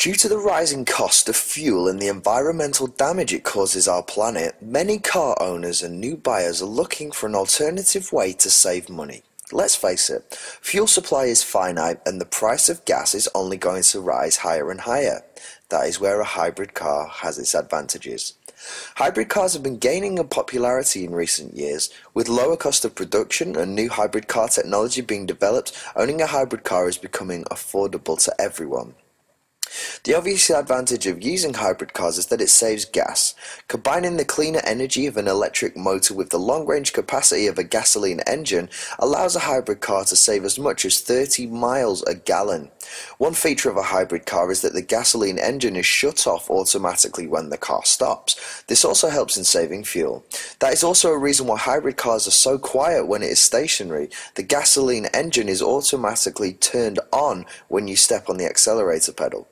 Due to the rising cost of fuel and the environmental damage it causes our planet, many car owners and new buyers are looking for an alternative way to save money. Let's face it, fuel supply is finite and the price of gas is only going to rise higher and higher. That is where a hybrid car has its advantages. Hybrid cars have been gaining in popularity in recent years. With lower cost of production and new hybrid car technology being developed, owning a hybrid car is becoming affordable to everyone. The obvious advantage of using hybrid cars is that it saves gas. Combining the cleaner energy of an electric motor with the long-range capacity of a gasoline engine allows a hybrid car to save as much as 30 miles a gallon. One feature of a hybrid car is that the gasoline engine is shut off automatically when the car stops. This also helps in saving fuel. That is also a reason why hybrid cars are so quiet when it is stationary. The gasoline engine is automatically turned on when you step on the accelerator pedal.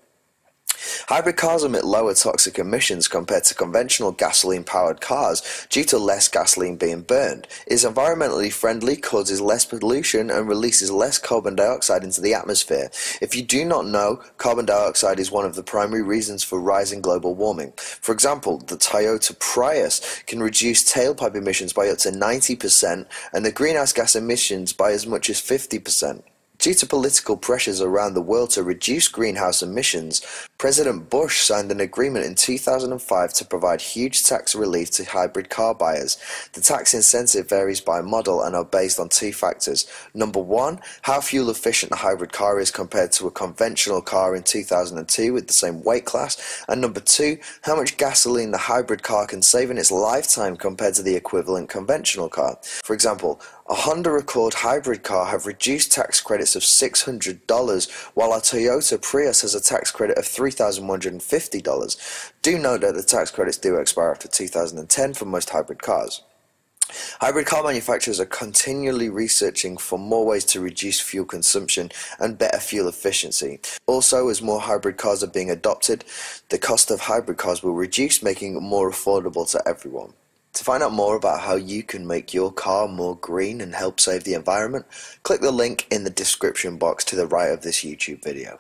Hybrid cars emit lower toxic emissions compared to conventional gasoline-powered cars due to less gasoline being burned. It is environmentally friendly, causes less pollution, and releases less carbon dioxide into the atmosphere. If you do not know, carbon dioxide is one of the primary reasons for rising global warming. For example, the Toyota Prius can reduce tailpipe emissions by up to 90% and the greenhouse gas emissions by as much as 50%. Due to political pressures around the world to reduce greenhouse emissions, President Bush signed an agreement in 2005 to provide huge tax relief to hybrid car buyers. The tax incentive varies by model and are based on two factors. Number one, how fuel efficient a hybrid car is compared to a conventional car in 2002 with the same weight class, and number two, how much gasoline the hybrid car can save in its lifetime compared to the equivalent conventional car. For example, a Honda Accord hybrid car have reduced tax credits of $600, while a Toyota Prius has a tax credit of $3,150. Do note that the tax credits do expire after 2010 for most hybrid cars. Hybrid car manufacturers are continually researching for more ways to reduce fuel consumption and better fuel efficiency. Also, as more hybrid cars are being adopted, the cost of hybrid cars will reduce, making it more affordable to everyone. To find out more about how you can make your car more green and help save the environment, click the link in the description box to the right of this YouTube video.